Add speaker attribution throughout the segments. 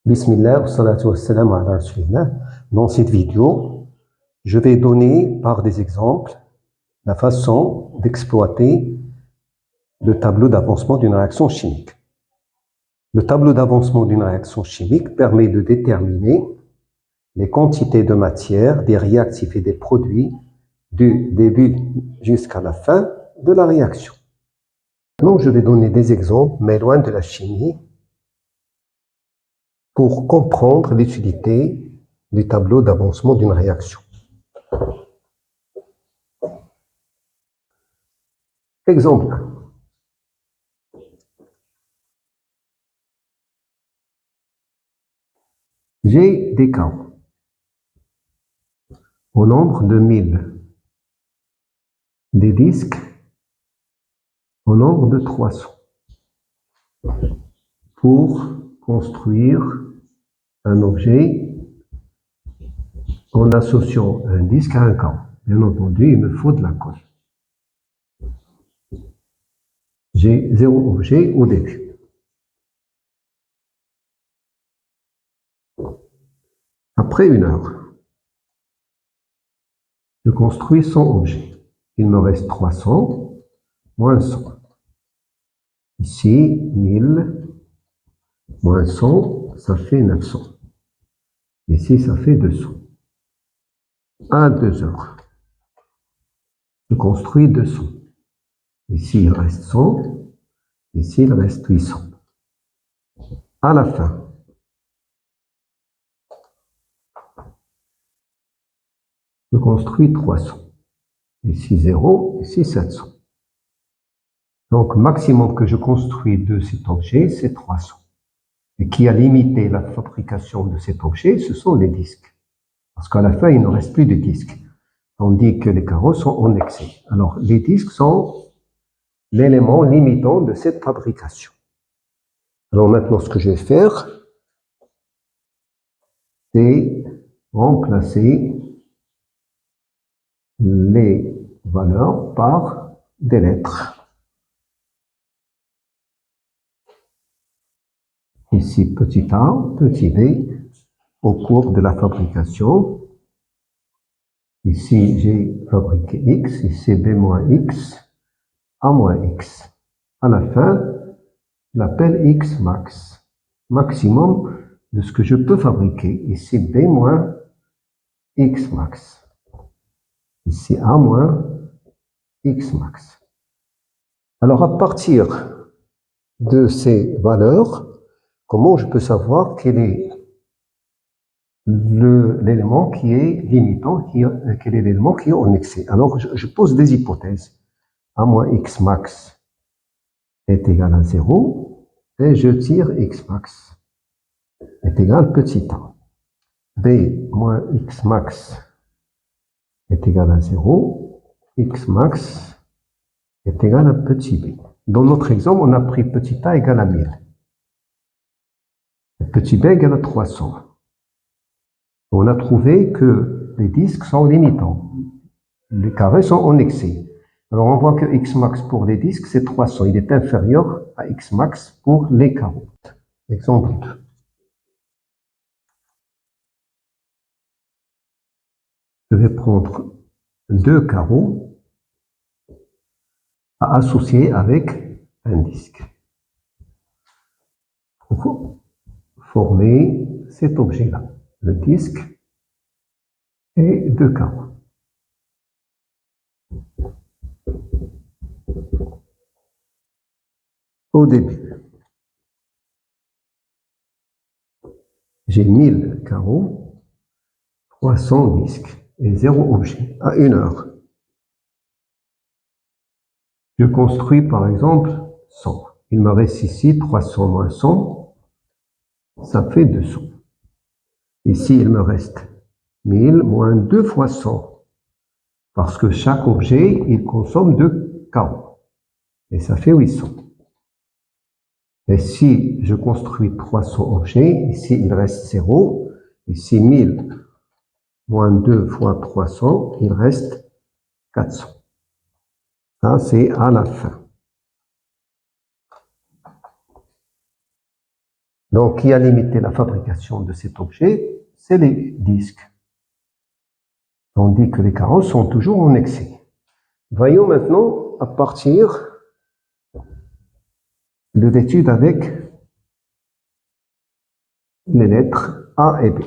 Speaker 1: Bismillah, wa salatu wa salam ala rasulillah. Dans cette vidéo, je vais donner par des exemples la façon d'exploiter le tableau d'avancement d'une réaction chimique. Le tableau d'avancement d'une réaction chimique permet de déterminer les quantités de matière, des réactifs et des produits du début jusqu'à la fin de la réaction. Maintenant, je vais donner des exemples, mais loin de la chimie, pour comprendre l'utilité du tableau d'avancement d'une réaction. Exemple 1. J'ai des carreaux au nombre de 1000, des disques au nombre de 300 pour construire un objet en associant un disque à un carreau. Bien entendu, il me faut de la colle. J'ai 0 objet au début. Après 1 heure, je construis 100 objets. Il me reste 300 moins 100. Ici, 1000 moins 100, ça fait 900. Ici, ça fait 200. À 2 heures, je construis 200. Ici, il reste 100. Ici, il reste 800. À la fin, je construis 300. Ici, 0. Ici, 700. Donc, maximum que je construis de cet objet, c'est 300. Et qui a limité la fabrication de cet objet, ce sont les disques. Parce qu'à la fin, il ne reste plus de disques. Tandis que les carreaux sont en excès. Alors, les disques sont l'élément limitant de cette fabrication. Alors maintenant, ce que je vais faire, c'est remplacer les valeurs par des lettres. Ici, petit a, petit b, au cours de la fabrication. Ici, j'ai fabriqué x, ici b moins x, a moins x. À la fin, je l'appelle x max, maximum de ce que je peux fabriquer. Ici, b moins x max. Ici, a moins x max. Alors, à partir de ces valeurs, comment je peux savoir quel est l'élément qui est limitant, quel est l'élément qui est en excès? Alors, je pose des hypothèses. A moins x max est égal à 0, et je tire x max est égal petit a. B moins x max est égal à 0, x max est égal à petit b. Dans notre exemple, on a pris petit a égal à 1000. Petit b égale à 300. On a trouvé que les disques sont limitants. Les carrés sont en excès. Alors on voit que x max pour les disques, c'est 300. Il est inférieur à x max pour les carreaux. Exemple 2. Je vais prendre 2 carreaux à associer avec un disque pour former cet objet-là. Le disque et 2 carreaux. Au début, j'ai 1000 carreaux, 300 disques et 0 objet à 1 heure. Je construis par exemple 100. Il me reste ici 300 moins 100, ça fait 200. Ici, il me reste 1000 moins 2 fois 100, parce que chaque objet, il consomme 2 carreaux. Et ça fait 800. Et si je construis 300 objets, ici il reste 0. Ici 1000 moins 2 fois 300, il reste 400. Ça, c'est à la fin. Donc, qui a limité la fabrication de cet objet? C'est les disques. On dit que les carreaux sont toujours en excès. Voyons maintenant à partir de l'étude avec les lettres A et B.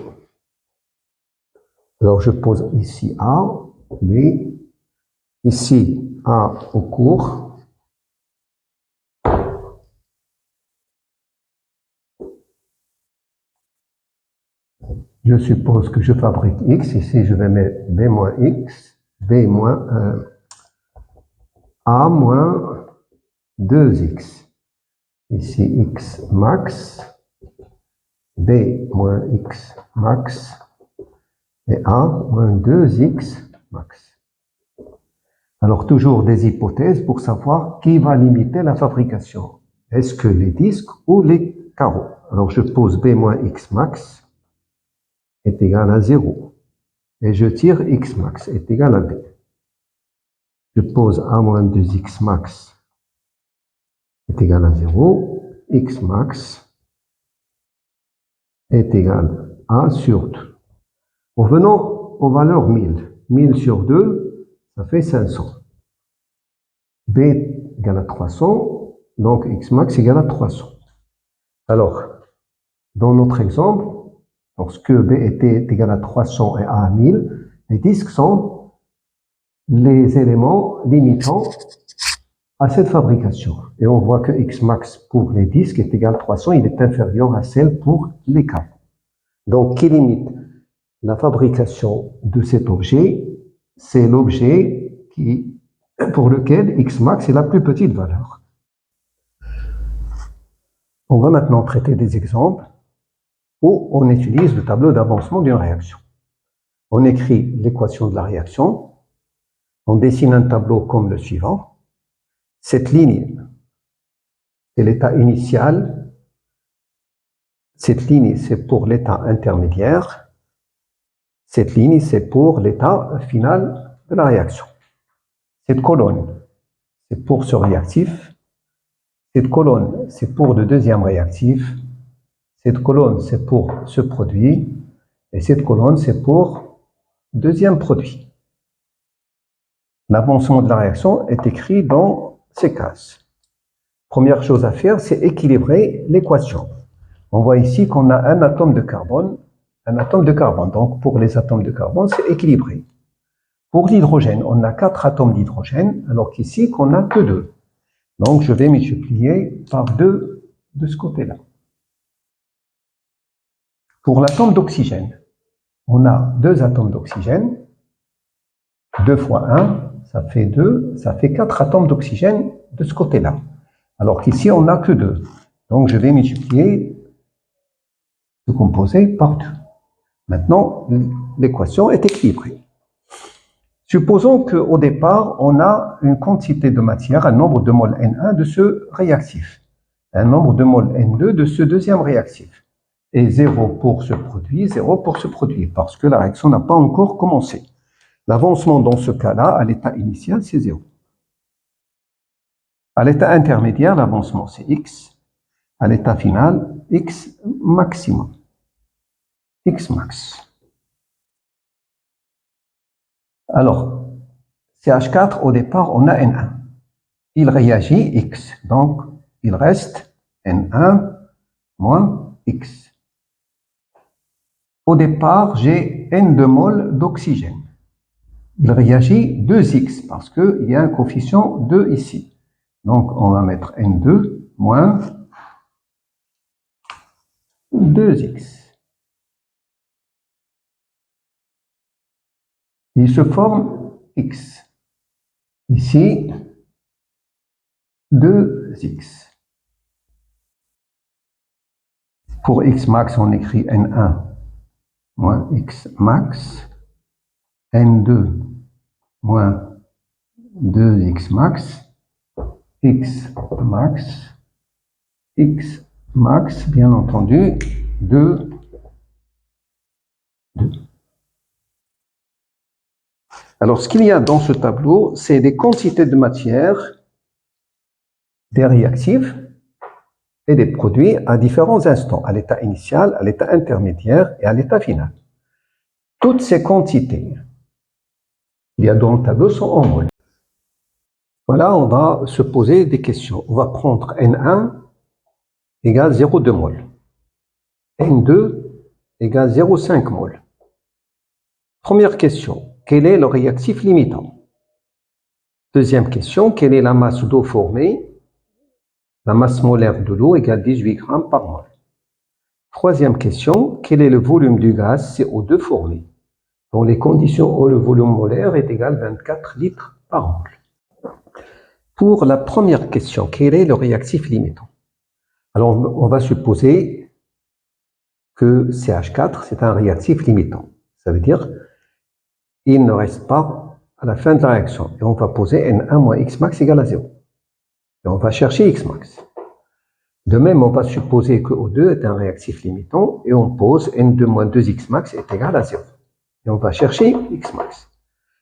Speaker 1: Alors, je pose ici A, B, ici A au cours. Je suppose que je fabrique X. Ici, je vais mettre B moins X, B moins A moins 2X. Ici, X max, B moins X max, et A moins 2X max. Alors, toujours des hypothèses pour savoir qui va limiter la fabrication. Est-ce que les disques ou les carreaux? Alors, je pose B moins X max est égal à 0. Et je tire X max est égal à B. Je pose A moins 2X max est égal à 0. X max est égal à A sur 2. Revenons aux valeurs 1000. 1000 sur 2, ça fait 500. B égale à 300, donc X max égale à 300. Alors, dans notre exemple, lorsque B était égal à 300 et A à 1000, les disques sont les éléments limitants à cette fabrication. Et on voit que X max pour les disques est égal à 300, il est inférieur à celle pour les carreaux. Donc, qui limite la fabrication de cet objet? C'est l'objet pour lequel X max est la plus petite valeur. On va maintenant traiter des exemples où on utilise le tableau d'avancement d'une réaction. On écrit l'équation de la réaction, on dessine un tableau comme le suivant. Cette ligne, c'est l'état initial. Cette ligne, c'est pour l'état intermédiaire. Cette ligne, c'est pour l'état final de la réaction. Cette colonne, c'est pour ce réactif. Cette colonne, c'est pour le deuxième réactif. Cette colonne, c'est pour ce produit. Et cette colonne, c'est pour le deuxième produit. L'avancement de la réaction est écrit dans ces cases. Première chose à faire, c'est équilibrer l'équation. On voit ici qu'on a un atome de carbone. Donc, pour les atomes de carbone, c'est équilibré. Pour l'hydrogène, on a 4 atomes d'hydrogène, alors qu'ici, qu'on n'a que 2. Donc, je vais multiplier par 2 de ce côté-là. Pour l'atome d'oxygène, on a 2 atomes d'oxygène. 2 fois 1, ça fait 2. Ça fait 4 atomes d'oxygène de ce côté-là. Alors qu'ici, on n'a que 2. Donc, je vais multiplier ce composé par 2. Maintenant, l'équation est équilibrée. Supposons qu'au départ, on a une quantité de matière, un nombre de mol N1 de ce réactif, un nombre de mol N2 de ce deuxième réactif, et 0 pour ce produit, 0 pour ce produit, parce que la réaction n'a pas encore commencé. L'avancement dans ce cas-là, à l'état initial, c'est 0. À l'état intermédiaire, l'avancement, c'est X. À l'état final, X maximum. X max. Alors, CH4, au départ, on a N1. Il réagit X. Donc, il reste N1 moins X. Au départ, j'ai N2 mol d'oxygène. Il réagit 2X parce qu'il y a un coefficient 2 ici. Donc, on va mettre N2 moins 2X. Il se forme X. Ici, 2X. Pour X max, on écrit N1 moins X max. N2 moins 2X max. X max, bien entendu, 2. Alors, ce qu'il y a dans ce tableau, c'est des quantités de matière, des réactifs, et des produits à différents instants, à l'état initial, à l'état intermédiaire et à l'état final. Toutes ces quantités qu'il y a dans le tableau sont en mol. Voilà, on va se poser des questions. On va prendre N1 égale 0,2 mol. N2 égale 0,5 mol. Première question, quel est le réactif limitant? Deuxième question, quelle est la masse d'eau formée? La masse molaire de l'eau égale 18 grammes par mol. Troisième question, quel est le volume du gaz CO2 formé? Dans les conditions où le volume molaire est égal à 24 litres par mol. Pour la première question, quel est le réactif limitant? Alors, on va supposer que CH4, c'est un réactif limitant. Ça veut dire il ne reste pas à la fin de la réaction. Et on va poser N1 moins Xmax égale à 0. Et on va chercher Xmax. De même, on va supposer que O2 est un réactif limitant et on pose N2 moins 2Xmax est égal à 0. Et on va chercher Xmax.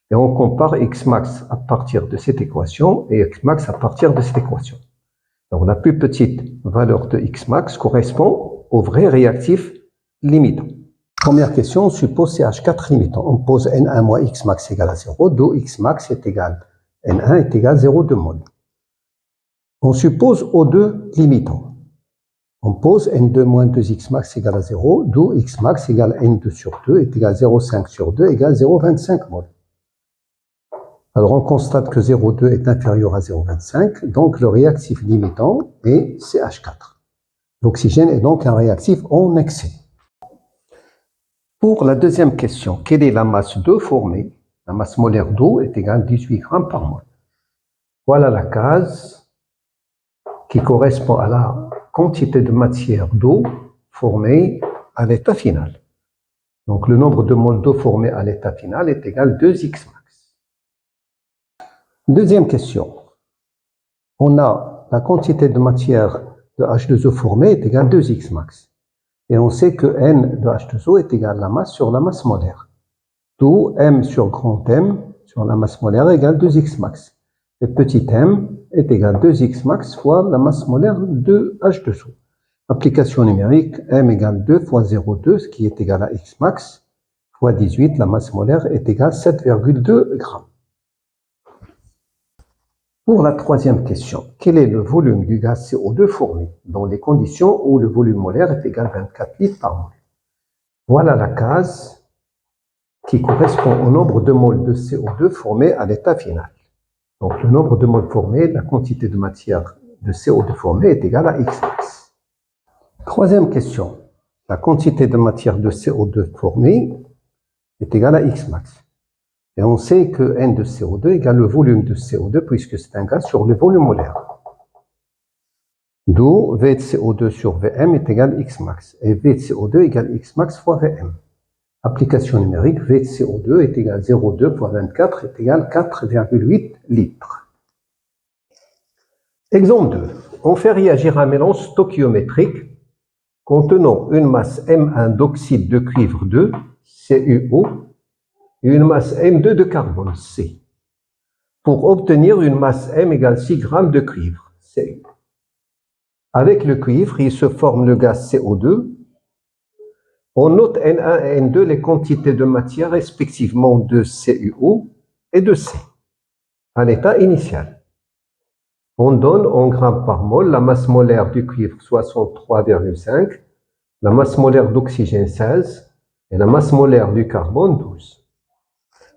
Speaker 1: Et on compare Xmax à partir de cette équation et Xmax à partir de cette équation. Donc la plus petite valeur de Xmax correspond au vrai réactif limitant. Première question, on suppose CH4 limitant. On pose N1 moins Xmax égale à 0, d'où Xmax est égal, N1 est égal à 0,2 mol. On suppose O2 limitant. On pose N2 moins 2Xmax égale à 0, d'où Xmax égale N2 sur 2 est égal à 0,5 sur 2 égale 0,25 mol. Alors on constate que 0,2 est inférieur à 0,25, donc le réactif limitant est CH4. L'oxygène est donc un réactif en excès. Pour la deuxième question, quelle est la masse d'eau formée? La masse molaire d'eau est égale à 18 grammes par mol. Voilà la case qui correspond à la quantité de matière d'eau formée à l'état final. Donc le nombre de moles d'eau formés à l'état final est égal à 2Xmax. Deuxième question. On a la quantité de matière de H2O formée est égale à 2Xmax. Et on sait que N de H2O est égal à la masse sur la masse molaire. D'où M sur grand M sur la masse molaire égale 2Xmax. Et petit m est égal à 2Xmax fois la masse molaire de H2O. Application numérique, M égale 2 fois 0,2, ce qui est égal à Xmax, fois 18, la masse molaire est égale à 7,2 grammes. Pour la troisième question, quel est le volume du gaz CO2 formé dans les conditions où le volume molaire est égal à 24 litres par mol? Voilà la case qui correspond au nombre de moles de CO2 formés à l'état final. Donc le nombre de moles formés, la quantité de matière de CO2 formée est égale à Xmax. Troisième question, la quantité de matière de CO2 formée est égale à Xmax. Et on sait que N de CO2 égale le volume de CO2 puisque c'est un gaz sur le volume molaire. D'où V de CO2 sur Vm est égal à Xmax. Et V de CO2 égale Xmax fois Vm. Application numérique, V de CO2 est égal à 0,2 fois 24 est égal à 4,8 litres. Exemple 2. On fait réagir un mélange stoichiométrique contenant une masse M1 d'oxyde de cuivre 2, CuO, et une masse M2 de carbone, C, pour obtenir une masse M égale 6 grammes de cuivre, Cu. Avec le cuivre, il se forme le gaz CO2. On note N1 et N2 les quantités de matière respectivement de CuO et de C, à l'état initial. On donne en grammes par mol la masse molaire du cuivre 63,5, la masse molaire d'oxygène 16 et la masse molaire du carbone 12.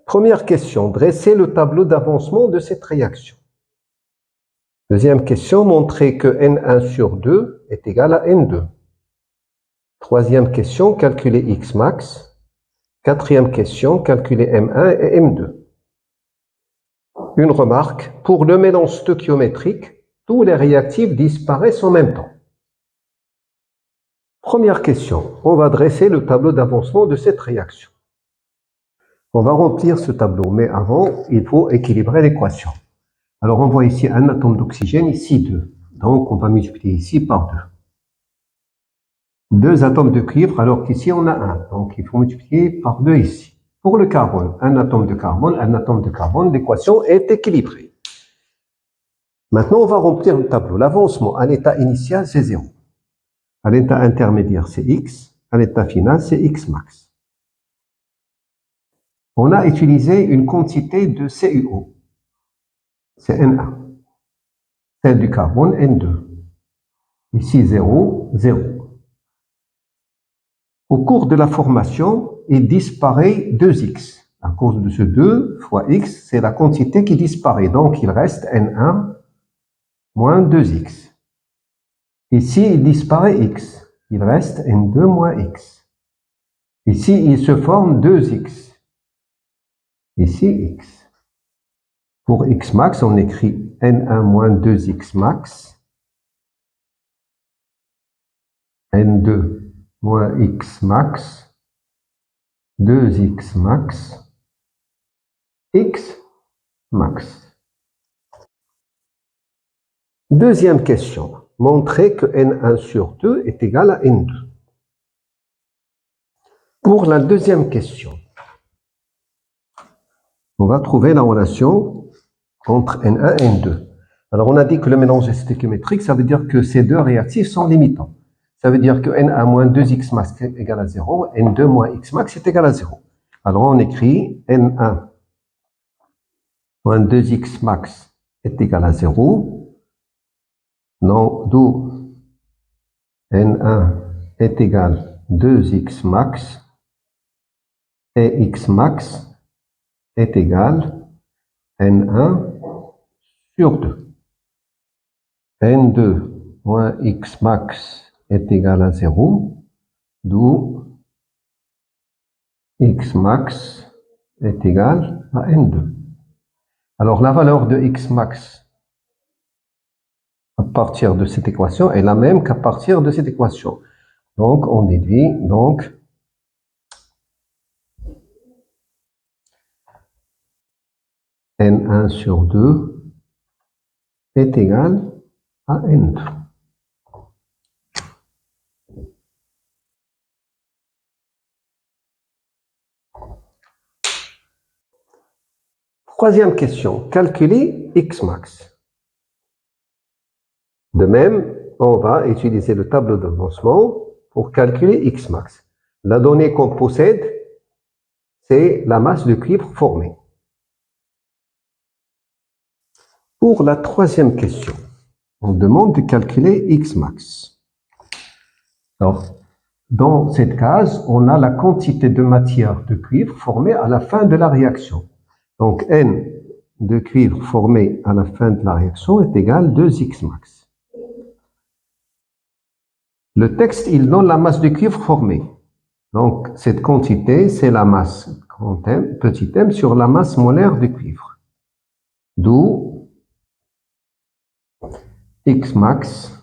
Speaker 1: Première question, dressez le tableau d'avancement de cette réaction. Deuxième question, montrez que N1 sur 2 est égal à N2. Troisième question, calculez Xmax. Quatrième question, calculez M1 et M2. Une remarque, pour le mélange stoichiométrique, tous les réactifs disparaissent en même temps. Première question, on va dresser le tableau d'avancement de cette réaction. On va remplir ce tableau, mais avant, il faut équilibrer l'équation. Alors on voit ici un atome d'oxygène, ici 2. Donc on va multiplier ici par 2. 2 atomes de cuivre, alors qu'ici on a 1. Donc il faut multiplier par 2 ici. Pour le carbone, un atome de carbone, l'équation est équilibrée. Maintenant on va remplir le tableau. L'avancement à l'état initial, c'est 0. À l'état intermédiaire, c'est X. À l'état final, c'est X max. On a utilisé une quantité de CuO. C'est Na. Celle du carbone, N2. Ici, 0, 0. Au cours de la formation, il disparaît 2X. À cause de ce 2 fois X, c'est la quantité qui disparaît. Donc, il reste N1 moins 2X. Ici, il disparaît X. Il reste N2 moins X. Ici, il se forme 2X. Ici, X. Pour X max, on écrit N1 moins 2X max. N2 moins X max. 2X max. X max. Deuxième question. Montrer que N1 sur 2 est égal à N2. Pour la deuxième question, on va trouver la relation entre N1 et N2. Alors, on a dit que le mélange est stéchiométrique, ça veut dire que ces deux réactifs sont limitants. Ça veut dire que N1 moins 2X max est égal à 0, N2 moins X max est égal à 0. Alors, on écrit N1 moins 2X max est égal à 0. Non, d'où N1 est égal à 2X max et X max est égal à N1 sur 2. N2 moins X max est égal à 0, d'où X max est égal à N2. Alors la valeur de X max à partir de cette équation est la même qu'à partir de cette équation. Donc on déduit donc N1 sur 2 est égal à N2. Troisième question, calculer X max. De même, on va utiliser le tableau d'avancement pour calculer X max. La donnée qu'on possède, c'est la masse de cuivre formée. Pour la troisième question, on demande de calculer X max. Alors, dans cette case, on a la quantité de matière de cuivre formée à la fin de la réaction. Donc, N de cuivre formé à la fin de la réaction est égal à 2X max. Le texte, il donne la masse de cuivre formée. Donc, cette quantité, c'est la masse, grand M, petit m, sur la masse molaire de cuivre. D'où X max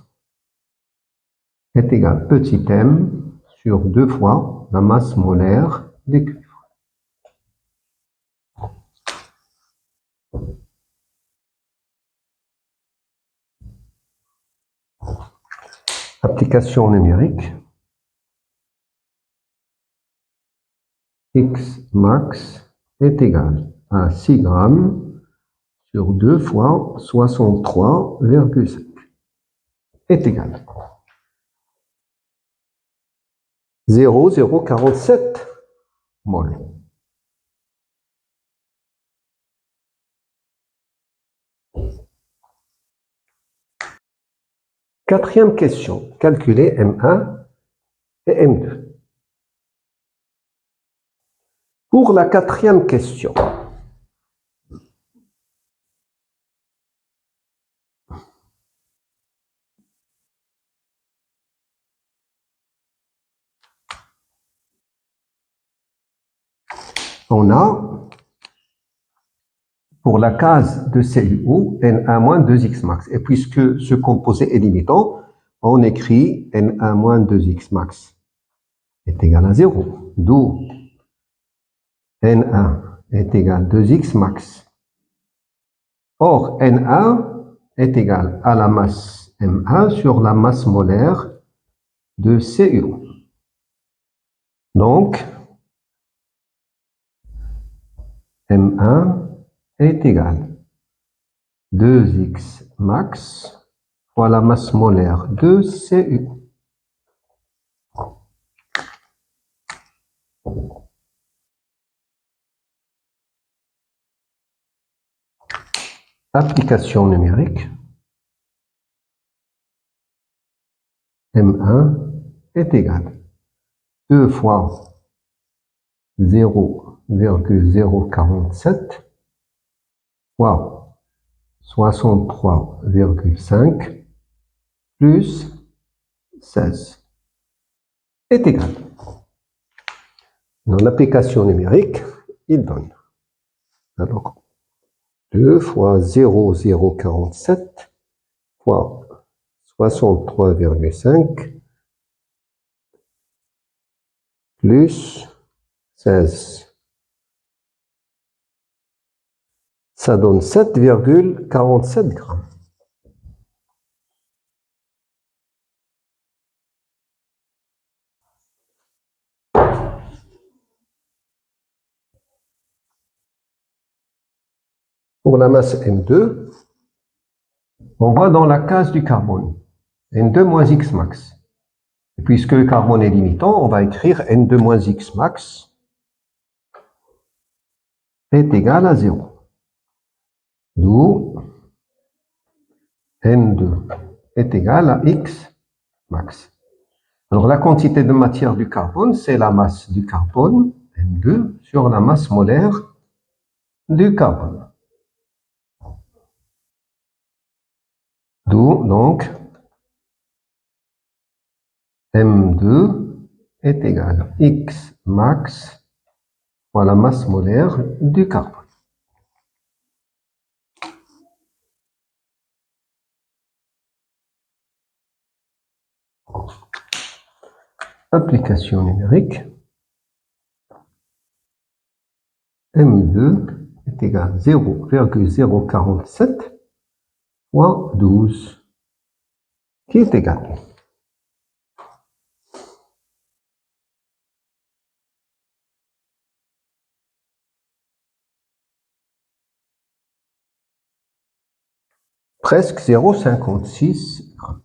Speaker 1: est égal à petit m sur 2 fois la masse molaire de cuivre. Application numérique. X max est égal à 6 grammes sur 2 fois 63,5 est égal à 0,047 mol. Quatrième question, calculer M1 et M2. Pour la quatrième question, on a, pour la case de CuO, N1 moins 2X max. Et puisque ce composé est limitant, on écrit N1 moins 2X max est égal à 0. D'où N1 est égal à 2X max. Or, N1 est égal à la masse M1 sur la masse molaire de CuO. Donc, M1 est égal à 2X max fois la masse molaire de CuO. Application numérique. M1 est égal 2 fois 0,047 fois 63,5 plus 16 est égal. Dans l'application numérique, il donne. Alors, 2 fois 0,047 fois 63,5 plus 16. Ça donne 7,47 grammes. Pour la masse M2, on va dans la case du carbone. N2 moins X max. Et puisque le carbone est limitant, on va écrire N2 moins X max est égal à 0. D'où N2 est égal à X max. Alors la quantité de matière du carbone, c'est la masse du carbone, M2, sur la masse molaire du carbone. D'où donc M2 est égal à X max fois la masse molaire du carbone. Application numérique. M2 est égal à 0,047 fois 12, qui est égal. Presque 0,56 grammes.